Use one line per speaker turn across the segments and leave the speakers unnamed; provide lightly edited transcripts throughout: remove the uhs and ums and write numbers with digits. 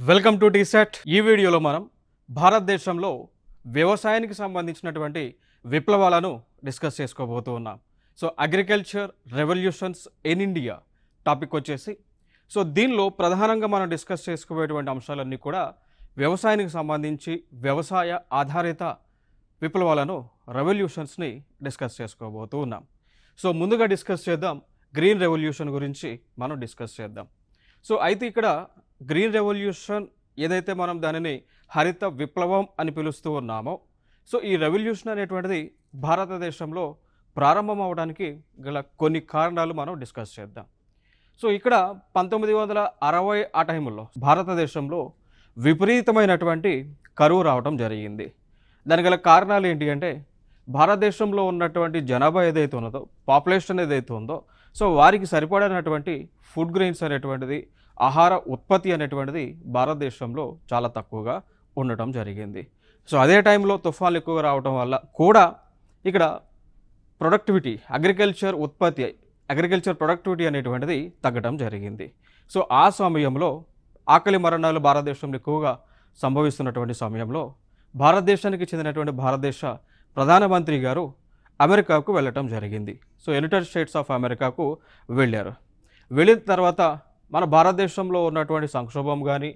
Welcome to టీసెట్. ఈ వీడియోలో మనం భారతదేశంలో వ్యవసాయానికి సంబంధించినటువంటి విప్లవాలను డిస్కస్ చేసుకోబోతూ ఉన్నాం. So agriculture revolutions in India topic వచ్చేసి దీనిలో ప్రధానంగా మనం డిస్కస్ చేసుకోబోయేటువంటి అంశాలన్నీ కూడా వ్యవసాయానికి సంబంధించి వ్యవసాయ ఆధారిత విప్లవాలను రెవల్యూషన్స్ని డిస్కస్ చేసుకోబోతూ ఉన్నాం. ముందుగా డిస్కస్ చేద్దాం, గ్రీన్ రెవల్యూషన్ గురించి మనం డిస్కస్ చేద్దాం. అయితే ఇక్కడ గ్రీన్ రెవల్యూషన్ ఏదైతే మనం దానిని హరిత విప్లవం అని పిలుస్తూ ఉన్నామో, ఈ రెవల్యూషన్ అనేటువంటిది భారతదేశంలో ప్రారంభం అవడానికి గల కొన్ని కారణాలు మనం డిస్కస్ చేద్దాం. ఇక్కడ 1960 ఆ టైంలో భారతదేశంలో విపరీతమైనటువంటి కరువు రావడం జరిగింది. దానికి గల కారణాలు ఏంటి అంటే, భారతదేశంలో ఉన్నటువంటి జనాభా ఏదైతే ఉన్నదో, పాపులేషన్ ఏదైతే ఉందో, వారికి సరిపడినటువంటి ఫుడ్ గ్రెయిన్స్ అనేటువంటిది, ఆహార ఉత్పత్తి అనేటువంటిది భారతదేశంలో చాలా తక్కువగా ఉండటం జరిగింది. అదే టైంలో తుఫాన్లు ఎక్కువగా రావడం వల్ల కూడా ఇక్కడ ప్రొడక్టివిటీ, అగ్రికల్చర్ ప్రొడక్టివిటీ అనేటువంటిది తగ్గడం జరిగింది. ఆ సమయంలో ఆకలి మరణాలు భారతదేశంలో ఎక్కువగా సంభవిస్తున్నటువంటి సమయంలో భారతదేశానికి చెందినటువంటి భారతదేశ ప్రధానమంత్రి గారు అమెరికాకు వెళ్ళటం జరిగింది. యునైటెడ్ స్టేట్స్ ఆఫ్ అమెరికాకు వెళ్ళారు. వెళ్ళిన తర్వాత మన భారతదేశంలో ఉన్నటువంటి సంక్షోభం కానీ,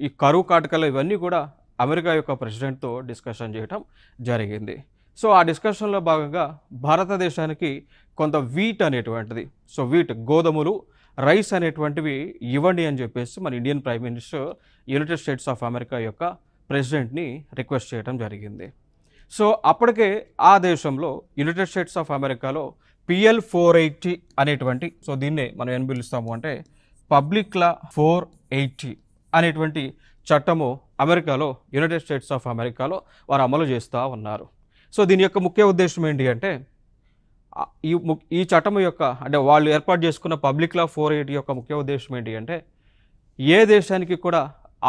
ఈ కరువు కాటకాలు ఇవన్నీ కూడా అమెరికా యొక్క ప్రెసిడెంట్తో డిస్కషన్ చేయటం జరిగింది. ఆ డిస్కషన్లో భాగంగా భారతదేశానికి కొంత వీట్ అనేటువంటిది, వీట్ గోధుమలు, రైస్ అనేటువంటివి ఇవ్వండి అని చెప్పేసి మన Indian prime minister United states of America యొక్క ప్రెసిడెంట్ని రిక్వెస్ట్ చేయడం జరిగింది. అప్పటికే ఆ దేశంలో యునైటెడ్ స్టేట్స్ ఆఫ్ అమెరికాలో PL 480 అనేటువంటి, దీన్నే మనం ఏం పిలుస్తాము అంటే పబ్లిక్ లా 480 అనేటువంటి చట్టము అమెరికాలో, యునైటెడ్ స్టేట్స్ ఆఫ్ అమెరికాలో వారు అమలు చేస్తూ ఉన్నారు. దీని యొక్క ముఖ్య ఉద్దేశం ఏంటి అంటే, ఈ చట్టం యొక్క అంటే వాళ్ళు ఏర్పాటు చేసుకున్న పబ్లిక్ లా 480 యొక్క ముఖ్య ఉద్దేశం ఏంటి అంటే, ఏ దేశానికి కూడా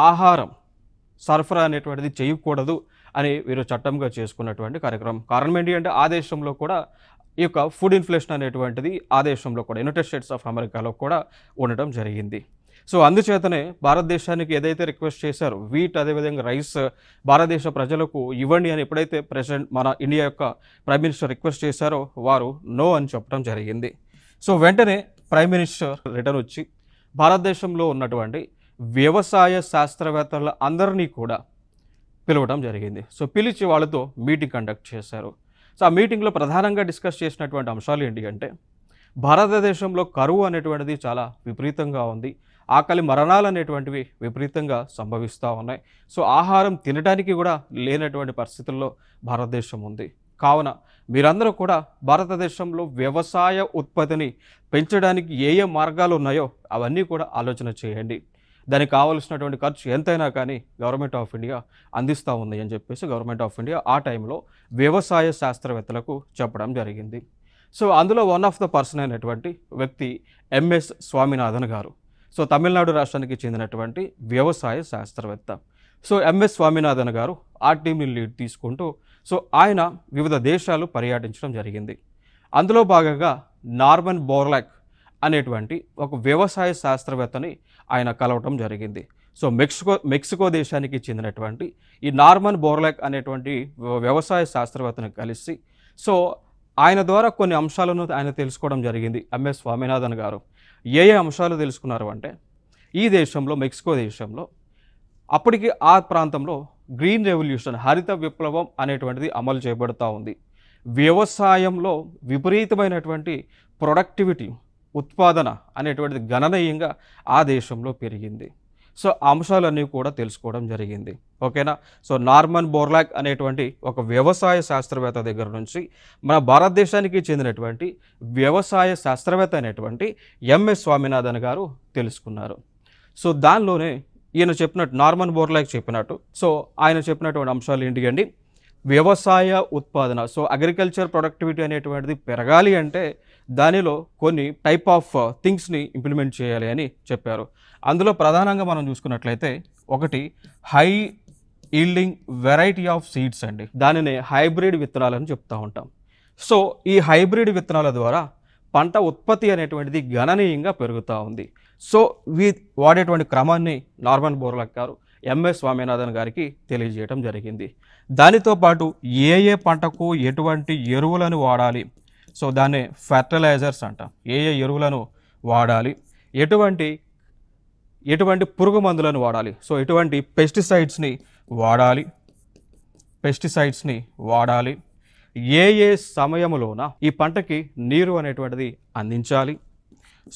ఆహారం సరఫరా అనేటువంటిది చేయకూడదు అని వీరు చట్టంగా చేసుకున్నటువంటి కార్యక్రమం. కారణం ఏంటి అంటే, ఆ దేశంలో కూడా ఈ యొక్క ఫుడ్ ఇన్ఫ్లేషన్ అనేటువంటిది ఆ దేశంలో కూడా, యునైటెడ్ స్టేట్స్ ఆఫ్ అమెరికాలో కూడా ఉండటం జరిగింది. అందుచేతనే భారతదేశానికి ఏదైతే రిక్వెస్ట్ చేశారో వీట్, అదేవిధంగా రైస్ భారతదేశ ప్రజలకు ఇవ్వండి అని ఎప్పుడైతే ప్రెసిడెంట్ మన ఇండియా యొక్క ప్రైమ్ మినిస్టర్ రిక్వెస్ట్ చేశారో వారు నో అని చెప్పడం జరిగింది. వెంటనే ప్రైమ్ మినిస్టర్ రిటర్న్ వచ్చి భారతదేశంలో ఉన్నటువంటి వ్యవసాయ శాస్త్రవేత్తల అందరినీ కూడా పిలవడం జరిగింది. పిలిచి వాళ్ళతో మీటింగ్ కండక్ట్ చేశారు. ఆ మీటింగ్లో ప్రధానంగా డిస్కస్ చేసినటువంటి అంశాలు ఏంటి అంటే, భారతదేశంలో కరువు అనేటువంటిది చాలా విపరీతంగా ఉంది, ఆకలి మరణాలు అనేటువంటివి విపరీతంగా సంభవిస్తూ ఉన్నాయి. ఆహారం తినడానికి కూడా లేనటువంటి పరిస్థితుల్లో భారతదేశం ఉంది. కావున మీరందరూ కూడా భారతదేశంలో వ్యవసాయ ఉత్పత్తిని పెంచడానికి ఏ మార్గాలు ఉన్నాయో అవన్నీ కూడా ఆలోచన చేయండి. దానికి కావాల్సినటువంటి ఖర్చు ఎంతైనా కానీ గవర్నమెంట్ ఆఫ్ ఇండియా అందిస్తూ ఉంది అని చెప్పేసి గవర్నమెంట్ ఆఫ్ ఇండియా ఆ టైంలో వ్యవసాయ శాస్త్రవేత్తలకు చెప్పడం జరిగింది. అందులో వన్ ఆఫ్ ద పర్సన్ అయినటువంటి వ్యక్తి MS స్వామినాథన్ గారు. తమిళనాడు రాష్ట్రానికి చెందినటువంటి వ్యవసాయ శాస్త్రవేత్త. MS స్వామినాథన్ గారు ఆ టీంని లీడ్ తీసుకుంటూ ఆయన వివిధ దేశాలు పర్యటించడం జరిగింది. అందులో భాగంగా నార్మన్ బోర్లాక్ అనేటువంటి ఒక వ్యవసాయ శాస్త్రవేత్తని ఆయన కలవటం జరిగింది. మెక్సికో దేశానికి చెందినటువంటి ఈ నార్మన్ బోర్లాక్ అనేటువంటి వ్యవసాయ శాస్త్రవేత్తని కలిసి ఆయన ద్వారా కొన్ని అంశాలను ఆయన తెలుసుకోవడం జరిగింది. MS స్వామినాథన్ గారు ఏ అంశాలు తెలుసుకున్నారు అంటే, ఈ దేశంలో, మెక్సికో దేశంలో అప్పటికి ఆ ప్రాంతంలో గ్రీన్ రెవల్యూషన్, హరిత విప్లవం అనేటువంటిది అమలు చేయబడుతూ ఉంది. వ్యవసాయంలో విపరీతమైనటువంటి ప్రొడక్టివిటీ, ఉత్పాదన అనేటువంటిది గణనీయంగా ఆ దేశంలో పెరిగింది. అంశాలన్నీ కూడా తెలుసుకోవడం జరిగింది. ఓకేనా. నార్మన్ బోర్లాక్ అనేటువంటి ఒక వ్యవసాయ శాస్త్రవేత్త దగ్గర నుంచి మన భారతదేశానికి చెందినటువంటి వ్యవసాయ శాస్త్రవేత్త అయినటువంటి MS స్వామినాథన్ గారు తెలుసుకున్నారు. దానిలోనే ఈయన చెప్పినట్టు, నార్మన్ బోర్లాక్ చెప్పినట్టు, ఆయన చెప్పినటువంటి అంశాలు ఏంటి అండి, వ్యవసాయ ఉత్పాదన, అగ్రికల్చర్ ప్రొడక్టివిటీ అనేటువంటిది పెరగాలి అంటే దానిలో కొన్ని టైప్ ఆఫ్ థింగ్స్ని ఇంప్లిమెంట్ చేయాలి అని చెప్పారు. అందులో ప్రధానంగా మనం చూసుకున్నట్లయితే, ఒకటి high yielding variety of seeds అండి, దానినే హైబ్రిడ్ విత్తనాలని చెప్తూ ఉంటాం. ఈ హైబ్రిడ్ విత్తనాల ద్వారా పంట ఉత్పత్తి అనేటువంటిది గణనీయంగా పెరుగుతూ ఉంది. సో వాడేటువంటి క్రమాన్ని నార్మన్ బోర్లాగ్ గారు ఎంఎస్ స్వామినాథన్ గారికి తెలియజేయడం జరిగింది. దానితో పాటు ఏ ఏ పంటకు ఎటువంటి ఎరువులను వాడాలి, సో దాన్ని ఫెర్టిలైజర్స్ అంటాం, ఏ ఏ ఎరువులను వాడాలి, ఎటువంటి పురుగు మందులను వాడాలి, సో ఎటువంటి పెస్టిసైడ్స్ని వాడాలి, ఏ ఏ సమయంలోన ఈ పంటకి నీరు అనేటువంటిది అందించాలి,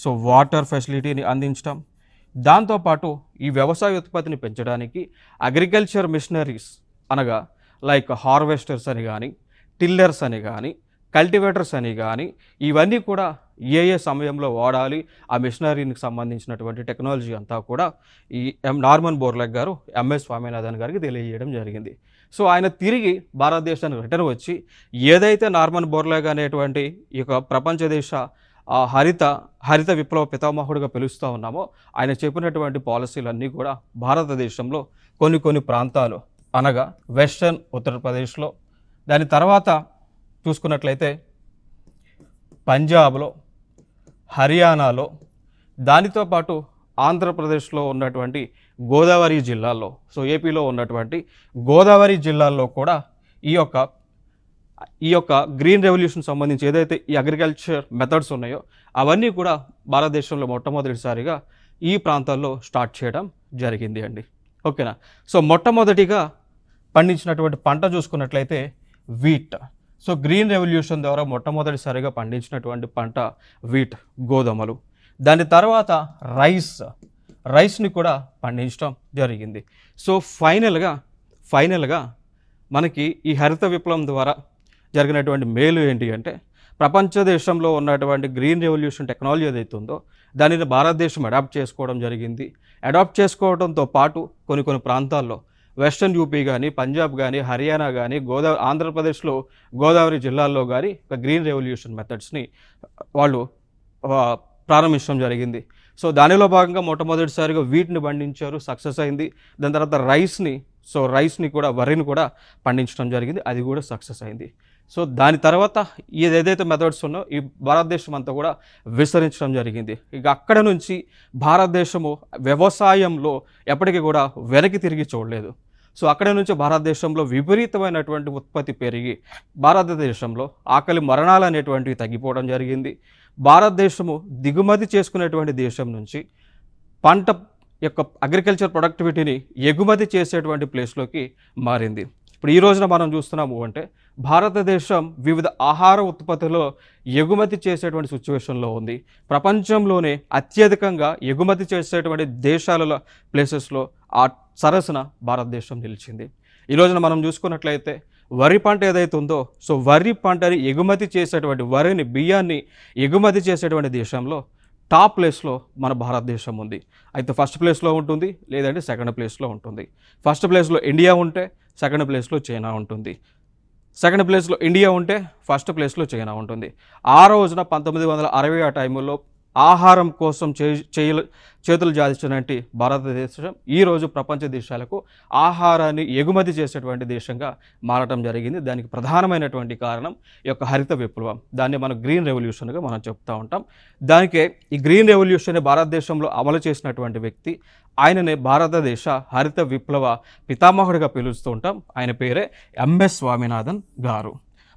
సో వాటర్ ఫెసిలిటీని అందించడం. దాంతోపాటు ఈ వ్యవసాయ ఉత్పత్తిని పెంచడానికి అగ్రికల్చర్ మిషనరీస్ అనగా లైక్ హార్వెస్టర్స్ అని కానీ, టిల్లర్స్ అని కానీ, కల్టివేటర్స్ అని కానీ, ఇవన్నీ కూడా ఏ ఏ సమయంలో వాడాలి, ఆ మిషనరీకి సంబంధించినటువంటి టెక్నాలజీ అంతా కూడా ఈ నార్మన్ బోర్లాగ్ గారు ఎంఎస్ స్వామినాథన్ గారికి తెలియజేయడం జరిగింది. సో ఆయన తిరిగి భారతదేశానికి రిటర్న్ వచ్చి ఏదైతే నార్మన్ బోర్లాగ్ అనేటువంటి ఈ యొక్క ప్రపంచ దేశ హరిత విప్లవ పితామహుడిగా పిలుస్తూ ఉన్నామో, ఆయన చెప్పినటువంటి పాలసీలన్నీ కూడా భారతదేశంలో కొన్ని ప్రాంతాలు అనగా వెస్టర్న్ ఉత్తరప్రదేశ్లో, దాని తర్వాత చూసుకున్నట్లయితే పంజాబ్లో, హర్యానాలో, దానితో పాటు ఆంధ్రప్రదేశ్లో ఉన్నటువంటి గోదావరి జిల్లాల్లో, సో ఏపీలో ఉన్నటువంటి గోదావరి జిల్లాల్లో కూడా ఈ యొక్క గ్రీన్ రెవల్యూషన్ సంబంధించి ఏదైతే ఈ అగ్రికల్చర్ మెథడ్స్ ఉన్నాయో అవన్నీ కూడా భారతదేశంలో మొట్టమొదటిసారిగా ఈ ప్రాంతాల్లో స్టార్ట్ చేయడం జరిగింది అండి. ఓకేనా. సో మొట్టమొదటిగా పండించినటువంటి పంట చూసుకున్నట్లయితే వీట్. సో గ్రీన్ రెవల్యూషన్ ద్వారా మొట్టమొదటిసారిగా పండించినటువంటి పంట వీట్, గోధుమలు. దాని తర్వాత రైస్ని కూడా పండించడం జరిగింది. సో ఫైనల్గా మనకి ఈ హరిత విప్లవం ద్వారా జరిగినటువంటి మేలు ఏంటి అంటే, ప్రపంచ దేశంలో ఉన్నటువంటి గ్రీన్ రెవల్యూషన్ టెక్నాలజీ ఏదైతే ఉందో దానిని భారతదేశం అడాప్ట్ చేసుకోవడం జరిగింది. అడాప్ట్ చేసుకోవడంతో పాటు కొన్ని ప్రాంతాల్లో వెస్టర్న్ యూపీ కానీ, పంజాబ్ కానీ, హర్యానా కానీ, ఆంధ్రప్రదేశ్లో గోదావరి జిల్లాల్లో కానీ గ్రీన్ రెవల్యూషన్ మెథడ్స్ని వాళ్ళు ప్రారంభించడం జరిగింది. సో దానిలో భాగంగా మొట్టమొదటిసారిగా వీటిని పండించారు, సక్సెస్ అయింది. దాని తర్వాత రైస్ని కూడా, వరిని కూడా పండించడం జరిగింది, అది కూడా సక్సెస్ అయింది. సో దాని తర్వాత ఏదైతే మెథడ్స్ ఉన్నో ఈ భారతదేశం అంతా కూడా విస్తరించడం జరిగింది. ఇక అక్కడ నుంచి భారతదేశము వ్యవసాయంలో ఎప్పటికీ కూడా వెనక్కి తిరిగి చూడలేదు. సో అక్కడ నుంచి భారతదేశంలో విపరీతమైనటువంటి ఉత్పత్తి పెరిగి భారతదేశంలో ఆకలి మరణాలు అనేటువంటివి తగ్గిపోవడం జరిగింది. భారతదేశము దిగుమతి చేసుకునేటువంటి దేశం నుంచి పంట యొక్క అగ్రికల్చర్ ప్రొడక్టివిటీని ఎగుమతి చేసేటువంటి ప్లేస్లోకి మారింది. ఇప్పుడు ఈ రోజున మనం చూస్తున్నాము అంటే భారతదేశం వివిధ ఆహార ఉత్పత్తుల్లో ఎగుమతి చేసేటువంటి సిచ్యువేషన్లో ఉంది. ప్రపంచంలోనే అత్యధికంగా ఎగుమతి చేసేటువంటి దేశాలలో ప్లేసెస్లో ఆ సరసన భారతదేశం నిలిచింది. ఈ రోజున మనం చూసుకున్నట్లయితే వరి పంట ఏదైతే ఉందో, సో వరి పంటని ఎగుమతి చేసేటువంటి బియ్యాన్ని ఎగుమతి చేసేటువంటి దేశంలో టాప్ ప్లేస్లో మన భారతదేశం ఉంది. అయితే ఫస్ట్ ప్లేస్లో ఉంటుంది, లేదంటే సెకండ్ ప్లేస్లో ఉంటుంది. ఫస్ట్ ప్లేస్లో ఇండియా ఉంటే సెకండ్ ప్లేస్లో చైనా ఉంటుంది. సెకండ్ ప్లేస్లో ఇండియా ఉంటే ఫస్ట్ ప్లేస్లో చైనా ఉంటుంది. ఆ రోజున 1960 ఆ టైంలో ఆహారం కోసం చేతులు జాడించినటువంటి భారతదేశం ఈరోజు ప్రపంచ దేశాలకు ఆహారాన్ని ఎగుమతి చేసేటువంటి దేశంగా మారటం జరిగింది. దానికి ప్రధానమైనటువంటి కారణం ఈ యొక్క హరిత విప్లవం. దాన్ని మనం గ్రీన్ రెవల్యూషన్గా మనం చెప్తూ ఉంటాం. దానికే ఈ గ్రీన్ రెవల్యూషన్ భారతదేశంలో అమలు చేసినటువంటి వ్యక్తి, ఆయననే భారతదేశ హరిత విప్లవ పితామహుడిగా పిలుస్తూ ఉంటాం. ఆయన పేరే ఎంఎస్ స్వామినాథన్ గారు.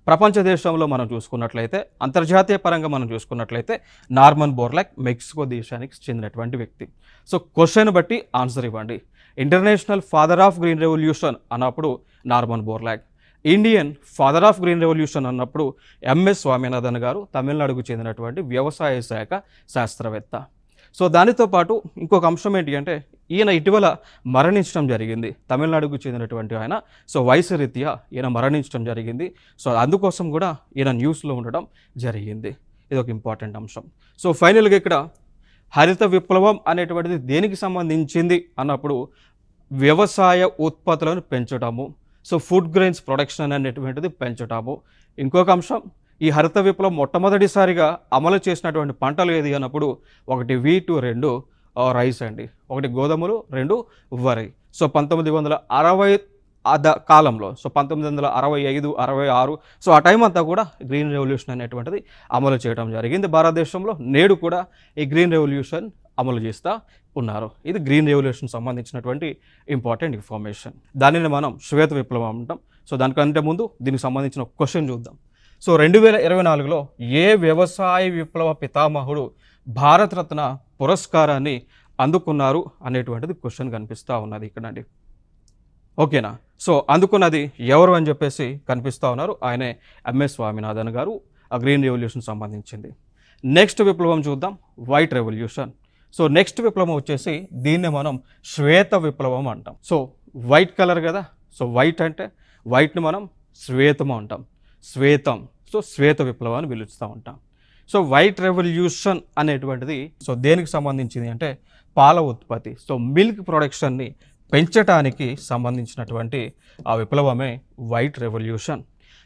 ప్రపంచ దేశంలో మనం చూసుకున్నట్లయితే, అంతర్జాతీయ పరంగా మనం చూసుకున్నట్లయితే నార్మన్ బోర్లాగ్ మెక్సికో దేశానికి చెందినటువంటి వ్యక్తి. సో క్వశ్చన్ బట్టి ఆన్సర్ ఇవ్వండి. International father of green revolution అన్నప్పుడు Norman Borlaug, Indian father of green revolution అన్నప్పుడు ఎంఎస్ స్వామినాథన్ గారు, తమిళనాడుకు చెందినటువంటి వ్యవసాయ శాఖ శాస్త్రవేత్త. సో దానితో పాటు ఇంకొక అంశం ఏంటి అంటే, ఈయన ఇటీవల మరణించడం జరిగింది. తమిళనాడుకు చెందినటువంటి ఆయన. సో వయసు రీత్యా ఈయన మరణించడం జరిగింది. సో అందుకోసం కూడా ఈయన న్యూస్లో ఉండడం జరిగింది. ఇది ఒక ఇంపార్టెంట్ అంశం. సో ఫైనల్గా ఇక్కడ హరిత విప్లవం అనేటువంటిది దేనికి సంబంధించింది అన్నప్పుడు వ్యవసాయ ఉత్పత్తులను పెంచడము, సో ఫుడ్ గ్రెయిన్స్ ప్రొడక్షన్ అనేటువంటిది పెంచడము. ఇంకొక అంశం, ఈ హరిత విప్లవం మొట్టమొదటిసారిగా అమలు చేసినటువంటి పంటలు ఏది అన్నప్పుడు 1 వీటు, 2 రైస్ అండి, 1 గోధుమలు, 2 వరి. సో 1960 కాలంలో సో 1965, 66 సో ఆ టైం అంతా కూడా గ్రీన్ రెవల్యూషన్ అనేటువంటిది అమలు చేయడం జరిగింది భారతదేశంలో. నేడు కూడా ఈ గ్రీన్ రెవల్యూషన్ అమలు చేస్తూ ఉన్నారు. ఇది గ్రీన్ రెవల్యూషన్ సంబంధించినటువంటి ఇంపార్టెంట్ ఇన్ఫర్మేషన్. దానిని మనం శ్వేత విప్లవం అంటాం. సో దానికంటే ముందు దీనికి సంబంధించిన క్వశ్చన్ చూద్దాం. సో 2024లో ఏ వ్యవసాయ విప్లవ పితామహుడు భారతరత్న పురస్కారాన్ని అందుకున్నారు అనేటువంటిది క్వశ్చన్ కనిపిస్తూ ఉన్నది ఇక్కడండి. ఓకేనా? సో అందుకున్నది ఎవరు అని చెప్పేసి కనిపిస్తూ ఉన్నారు. ఆయనే ఎంఎస్ స్వామినాథన్ గారు. ఆ గ్రీన్ రెవల్యూషన్ సంబంధించింది. నెక్స్ట్ విప్లవం చూద్దాం, వైట్ రెవల్యూషన్. సో నెక్స్ట్ విప్లవం వచ్చేసి దీన్నే మనం శ్వేత విప్లవం అంటాం. సో వైట్ కలర్ కదా, సో వైట్ అంటే వైట్ని మనం శ్వేతం అంటాం, శ్వేతం. సో శ్వేత విప్లవం అని పిలుస్తూ ఉంటాం. సో వైట్ రెవల్యూషన్ అనేటువంటిది సో దేనికి సంబంధించింది అంటే పాల ఉత్పత్తి, సో మిల్క్ ప్రొడక్షన్ని పెంచడానికి సంబంధించినటువంటి ఆ విప్లవమే వైట్ రెవల్యూషన్.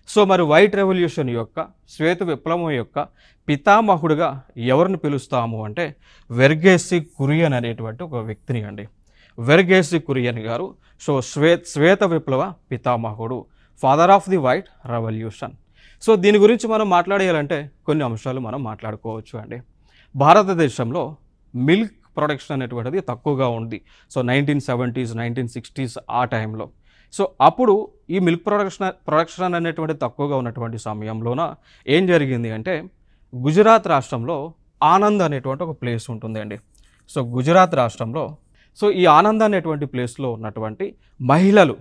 సో మరి వైట్ రెవల్యూషన్ యొక్క శ్వేత విప్లవం యొక్క పితామహుడుగా ఎవరిని పిలుస్తాము అంటే వెర్గేసి కురియన్ అనేటువంటి ఒక వ్యక్తిని అండి. వెర్గేసి కురియన్ గారు సో శ్వేత విప్లవ పితామహుడు, father of the white revolution. So దీని గురించి మనం మాట్లాడేయాలంటే కొన్ని అంశాలు మనం మాట్లాడుకోవచ్చు అండి. భారతదేశంలో మిల్క్ ప్రొడక్షన్ అనేటువంటిది తక్కువగా ఉంది. సో 1970s, 1960s ఆ టైంలో. సో అప్పుడు ఈ మిల్క్ ప్రొడక్షన్ అనేటువంటి తక్కువగా ఉన్నటువంటి సమయంలోన ఏం జరిగింది అంటే గుజరాత్ రాష్ట్రంలో ఆనంద్ అనేటువంటి ఒక ప్లేస్ ఉంటుందండి. సో గుజరాత్ రాష్ట్రంలో సో ఈ ఆనంద్ అనేటువంటి ప్లేస్లో ఉన్నటువంటి మహిళలు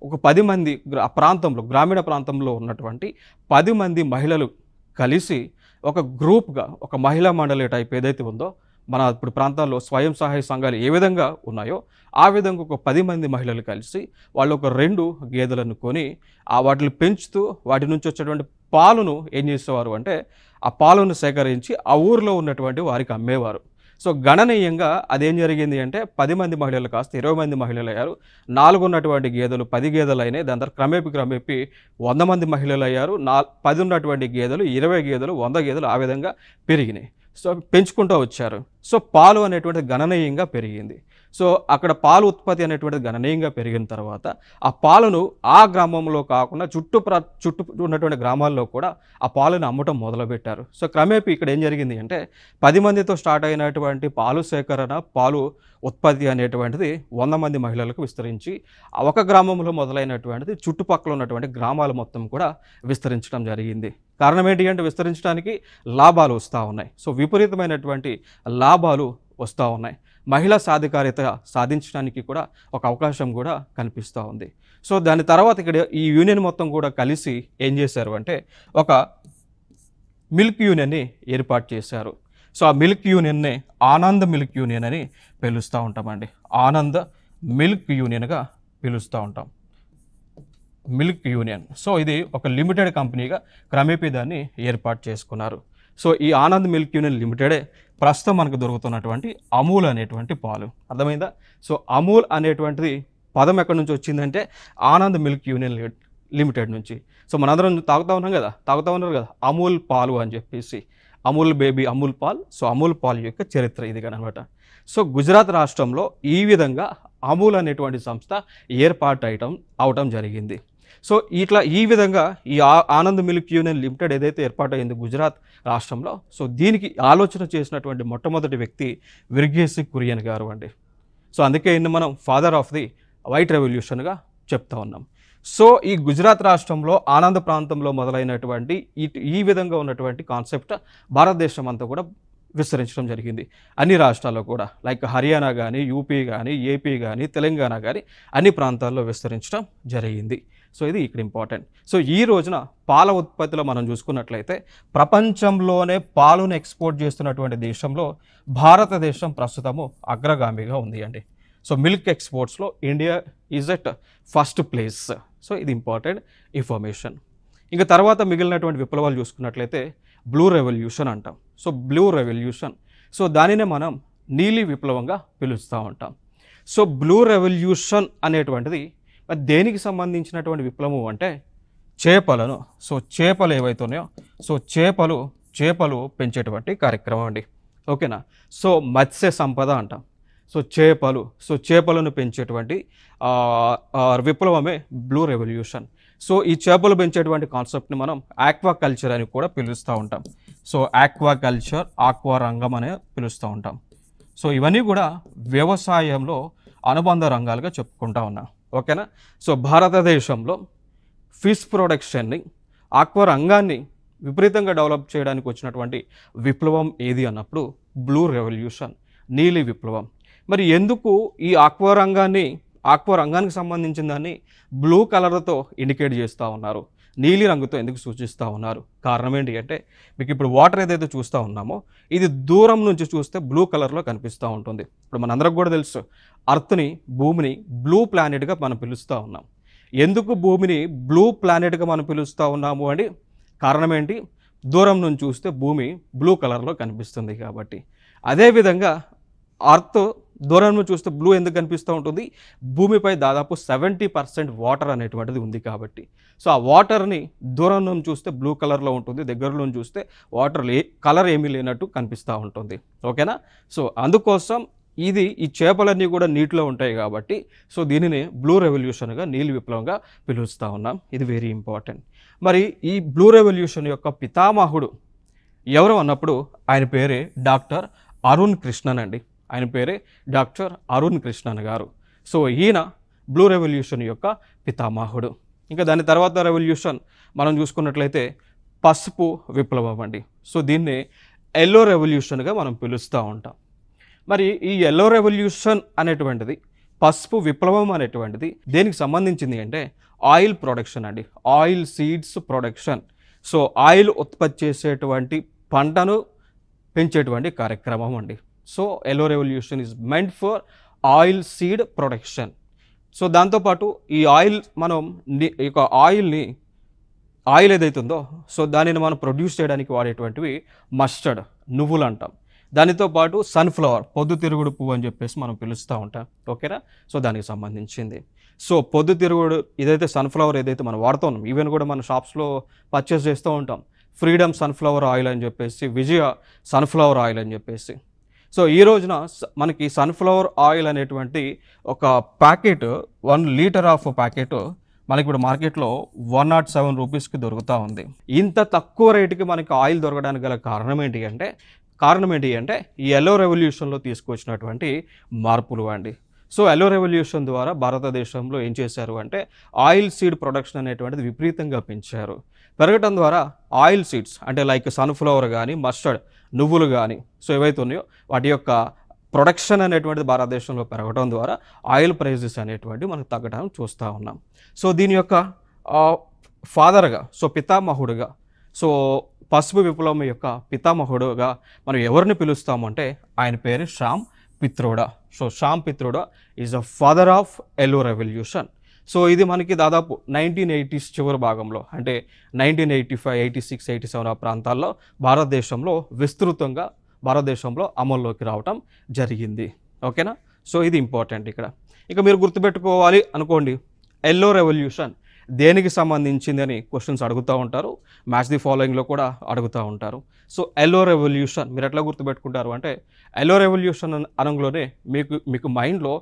ఒక 10 మంది ప్రాంతంలో, గ్రామీణ ప్రాంతంలో ఉన్నటువంటి 10 మంది మహిళలు కలిసి ఒక గ్రూప్గా, ఒక మహిళా మండలి టైప్ ఏదైతే ఉందో మన ఇప్పుడు ప్రాంతాల్లో స్వయం సహాయ సంఘాలు ఏ విధంగా ఉన్నాయో ఆ విధంగా ఒక 10 మంది మహిళలు కలిసి వాళ్ళు ఒక 2 గేదెలను కొని వాటిని పెంచుతూ వాటి నుంచి వచ్చేటువంటి పాలును ఏం చేసేవారు అంటే ఆ పాలను సేకరించి ఆ ఊరిలో ఉన్నటువంటి వారికి అమ్మేవారు. సో గణనీయంగా అదేం జరిగింది అంటే 10 మంది మహిళలు కాస్త 20 మంది మహిళలు అయ్యారు. 4 ఉన్నటువంటి గేదెలు 10 గేదెలు అయినాయి. దాని తర్వాత క్రమేపీ 100 మంది మహిళలు అయ్యారు. 10 ఉన్నటువంటి గేదెలు 20 గేదెలు 100 గేదెలు ఆ విధంగా పెరిగినాయి. సో పెంచుకుంటూ వచ్చారు. సో పాలు అనేటువంటిది గణనీయంగా పెరిగింది. సో అక్కడ పాలు ఉత్పత్తి అనేటువంటిది గణనీయంగా పెరిగిన తర్వాత ఆ పాలను ఆ గ్రామంలో కాకుండా చుట్టూ ఉన్నటువంటి గ్రామాల్లో కూడా ఆ పాలను అమ్మటం మొదలుపెట్టారు. సో క్రమేపీ ఇక్కడ ఏం జరిగింది అంటే 10 మందితో స్టార్ట్ అయినటువంటి పాలు సేకరణ, పాలు ఉత్పత్తి అనేటువంటిది 100 మంది మహిళలకు విస్తరించి ఒక గ్రామంలో మొదలైనటువంటిది చుట్టుపక్కల ఉన్నటువంటి గ్రామాలు మొత్తం కూడా విస్తరించడం జరిగింది. కారణం ఏంటి అంటే విస్తరించడానికి లాభాలు వస్తూ ఉన్నాయి. సో విపరీతమైనటువంటి లాభాలు వస్తూ ఉన్నాయి. మహిళా సాధికారిత సాధించడానికి కూడా ఒక అవకాశం కూడా కనిపిస్తూ ఉంది. సో దాని తర్వాత ఇక్కడ ఈ యూనియన్ మొత్తం కూడా కలిసి ఏం చేశారు అంటే ఒక మిల్క్ యూనియన్ని ఏర్పాటు చేశారు. సో ఆ మిల్క్ యూనియన్నే ఆనంద్ మిల్క్ యూనియన్ అని పిలుస్తూ ఉంటామండి. ఆనంద్ మిల్క్ యూనియన్గా పిలుస్తూ ఉంటాం, మిల్క్ యూనియన్. సో ఇది ఒక లిమిటెడ్ కంపెనీగా క్రమేపీ దాన్ని ఏర్పాటు చేసుకున్నారు. సో ఈ ఆనంద్ మిల్క్ యూనియన్ లిమిటెడే ప్రస్తుతం మనకు దొరుకుతున్నటువంటి అమూల్ అనేటువంటి పాలు. అర్థమైందా? సో అమూల్ అనేటువంటిది పదం ఎక్కడి నుంచి వచ్చిందంటే ఆనంద్ మిల్క్ యూనియన్ లిమిటెడ్ నుంచి. సో మనందరం తాగుతూ ఉన్నారు కదా అమూల్ పాలు అని చెప్పేసి, అమూల్ బేబీ, అమూల్ పాల్. సో అమూల్ పాల్ యొక్క చరిత్ర ఇది అనమాట. సో గుజరాత్ రాష్ట్రంలో ఈ విధంగా అమూల్ అనేటువంటి సంస్థ ఏర్పాటు అవటం జరిగింది. సో ఇట్లా ఈ విధంగా ఈ ఆనంద్ మిల్క్ యూనియన్ లిమిటెడ్ ఏదైతే ఏర్పాటైంది గుజరాత్ రాష్ట్రంలో, సో దీనికి ఆలోచన చేసినటువంటి మొట్టమొదటి వ్యక్తి వెర్గేసి కురియన్ గారు అండి. సో అందుకే ఇన్ని మనం ఫాదర్ ఆఫ్ ది వైట్ రెవల్యూషన్గా చెప్తా ఉన్నాం. సో ఈ గుజరాత్ రాష్ట్రంలో ఆనంద్ ప్రాంతంలో మొదలైనటువంటి ఈ విధంగా ఉన్నటువంటి కాన్సెప్ట్ భారతదేశం అంతా కూడా విస్తరించడం జరిగింది. అన్ని రాష్ట్రాల్లో కూడా లైక్ హర్యానా కానీ, యూపీ కానీ, ఏపీ కానీ, తెలంగాణ కానీ అన్ని ప్రాంతాల్లో విస్తరించడం జరిగింది. సో ఇది ఇక్కడ ఇంపార్టెంట్. సో ఈ రోజున పాల ఉత్పత్తిలో మనం చూసుకున్నట్లయితే ప్రపంచంలోనే పాలను ఎక్స్పోర్ట్ చేస్తున్నటువంటి దేశంలో భారతదేశం ప్రస్తుతము అగ్రగామిగా ఉంది అండి. సో మిల్క్ ఎక్స్పోర్ట్స్లో India is at first place. So ఇది ఇంపార్టెంట్ ఇన్ఫర్మేషన్. ఇంకా తర్వాత మిగిలినటువంటి విప్లవాలు చూసుకున్నట్లయితే బ్లూ రెవల్యూషన్ అంటాం. సో బ్లూ రెవల్యూషన్, సో దానినే మనం నీలి విప్లవంగా పిలుస్తూ ఉంటాం. సో బ్లూ రెవల్యూషన్ అనేటువంటిది దేనికి సంబంధించినటువంటి విప్లవం అంటే చేపలను, సో చేపలు ఏవైతే ఉన్నాయో సో చేపలు పెంచేటువంటి కార్యక్రమం అండి. ఓకేనా? సో మత్స్య సంపద అంటాం. సో చేపలను పెంచేటువంటి విప్లవమే బ్లూ రెవల్యూషన్. సో ఈ చేపలు పెంచేటువంటి కాన్సెప్ట్ని మనం ఆక్వాకల్చర్ అని కూడా పిలుస్తూ ఉంటాం. సో ఆక్వాకల్చర్, ఆక్వా రంగం అనే పిలుస్తూ ఉంటాం. సో ఇవన్నీ కూడా వ్యవసాయంలో అనుబంధ రంగాలుగా చెప్పుకుంటా ఉన్నాం. ఓకేనా. సో భారతదేశంలో ఫిష్ ప్రొడక్షన్ని, ఆక్వా రంగాన్ని విపరీతంగా డెవలప్ చేయడానికి వచ్చినటువంటి విప్లవం ఏది అన్నప్పుడు బ్లూ రెవల్యూషన్, నీలి విప్లవం. మరి ఎందుకు ఈ ఆక్వా రంగానికి సంబంధించిన దాన్ని బ్లూ కలర్తో ఇండికేట్ చేస్తూ ఉన్నారు, నీలి రంగుతో ఎందుకు సూచిస్తూ ఉన్నారు? కారణం ఏంటి అంటే, మీకు ఇప్పుడు వాటర్ ఏదైతే చూస్తూ ఉన్నామో ఇది దూరం నుంచి చూస్తే బ్లూ కలర్లో కనిపిస్తూ ఉంటుంది. ఇప్పుడు మనందరికి కూడా తెలుసు, అర్త్ని, భూమిని బ్లూ ప్లానెట్గా మనం పిలుస్తూ ఉన్నాం. ఎందుకు భూమిని బ్లూ ప్లానెట్గా మనం పిలుస్తూ ఉన్నాము అంటే కారణం ఏంటి? దూరం నుంచి చూస్తే భూమి బ్లూ కలర్లో కనిపిస్తుంది కాబట్టి. అదేవిధంగా అర్త్ దూరం నుంచి చూస్తే బ్లూ ఎందుకు కనిపిస్తూ ఉంటుంది? భూమిపై దాదాపు 70% వాటర్ అనేటువంటిది ఉంది కాబట్టి. సో ఆ వాటర్ని దూరం నుంచి చూస్తే బ్లూ కలర్లో ఉంటుంది, దగ్గర నుంచి చూస్తే వాటర్ కలర్ ఏమీ లేనట్టు కనిపిస్తూ ఉంటుంది. ఓకేనా. సో అందుకోసం ఈ చేపలన్నీ కూడా నీటిలో ఉంటాయి కాబట్టి సో దీనిని బ్లూ రెవల్యూషన్గా, నీలి విప్లవంగా పిలుస్తూ ఉన్నాం. ఇది వెరీ ఇంపార్టెంట్. మరి ఈ బ్లూ రెవల్యూషన్ యొక్క పితామహుడు ఎవరు అన్నప్పుడు ఆయన పేరే డాక్టర్ అరుణ్ కృష్ణన్ అండి. ఆయన పేరే డాక్టర్ అరుణ్ కృష్ణన్ గారు. సో ఈయన బ్లూ రెవల్యూషన్ యొక్క పితామహుడు. ఇంకా దాని తర్వాత రెవల్యూషన్ మనం చూసుకున్నట్లయితే పసుపు విప్లవం అండి. సో దీన్ని ఎల్లో రెవల్యూషన్గా మనం పిలుస్తూ ఉంటాం. మరి ఈ ఎల్లో రెవల్యూషన్ అనేటువంటిది, పసుపు విప్లవం అనేటువంటిది దేనికి సంబంధించింది అంటే ఆయిల్ ప్రొడక్షన్ అండి, oil seeds production. So oil ఉత్పత్తి చేసేటువంటి పంటను పెంచేటువంటి కార్యక్రమం అండి. So yellow revolution is meant for oil seed production. So దాంతోపాటు ఈ ఆయిల్ ఆయిల్ ఏదైతుందో సో దానిని మనం ప్రొడ్యూస్ చేయడానికి వాడేటువంటివి మస్టర్డ్, నువ్వులు అంటాం. దానితో పాటు సన్ఫ్లవర్, పొద్దుతిరుగుడు పువ్వు అని చెప్పేసి మనం పిలుస్తూ ఉంటాం. ఓకేనా. సో దానికి సంబంధించింది. సో పొద్దుతిరుగుడు ఏదైతే సన్ఫ్లవర్ ఏదైతే మనం వాడుతూ ఉన్నాం, ఈవెన్ కూడా మన షాప్స్లో పర్చేస్ చేస్తూ ఉంటాం. ఫ్రీడమ్ సన్ఫ్లవర్ ఆయిల్ అని చెప్పేసి, విజయ సన్ఫ్లవర్ ఆయిల్ అని చెప్పేసి. సో ఈ రోజున మనకి సన్ఫ్లవర్ ఆయిల్ అనేటువంటి ఒక ప్యాకెట్, 1 లీటర్ ఆఫ్ ప్యాకెట్ మనకి ఇప్పుడు మార్కెట్లో 107 రూపీస్కి దొరుకుతూ ఉంది. ఇంత తక్కువ రేటుకి మనకి ఆయిల్ దొరకడానికి గల కారణం ఏంటి అంటే ఈ ఎల్లో రెవల్యూషన్లో తీసుకొచ్చినటువంటి మార్పులు అండి. సో ఎల్లో రెవల్యూషన్ ద్వారా భారతదేశంలో ఏం చేశారు అంటే ఆయిల్ సీడ్ ప్రొడక్షన్ అనేటువంటిది విపరీతంగా పెంచారు. పెరగటం ద్వారా ఆయిల్ సీడ్స్ అంటే లైక్ సన్ఫ్లవర్ కానీ, మస్టర్డ్, నువ్వులు కానీ సో ఏవైతే ఉన్నాయో వాటి యొక్క ప్రొడక్షన్ అనేటువంటిది భారతదేశంలో పెరగడం ద్వారా ఆయిల్ ప్రైజెస్ అనేటువంటివి మనకు తగ్గడం చూస్తూ ఉన్నాం. సో దీని యొక్క ఫాదర్గా, సో పితామహుడుగా, సో పసుపు విప్లవం యొక్క పితామహుడుగా మనం ఎవరిని పిలుస్తామంటే ఆయన పేరు Shyam Pitroda. So Shyam Pitroda is a father of yellow revolution. So ఇది మనకి దాదాపు 1980s చివరి భాగంలో అంటే 1985, 86, 87 ఆ ప్రాంతాల్లో భారతదేశంలో విస్తృతంగా అమల్లోకి రావటం జరిగింది. ఓకేనా. సో ఇది ఇంపార్టెంట్ ఇక్కడ. ఇక మీరు గుర్తుపెట్టుకోవాలి అనుకోండి, ఎల్లో రెవల్యూషన్ దేనికి సంబంధించింది అని క్వశ్చన్స్ అడుగుతూ ఉంటారు, మ్యాచ్ ది ఫాలోయింగ్లో కూడా అడుగుతూ ఉంటారు. సో ఎల్లో రెవల్యూషన్ మీరు ఎట్లా గుర్తుపెట్టుకుంటారు అంటే ఎల్లో రెవల్యూషన్ అనగానే మీకు మైండ్లో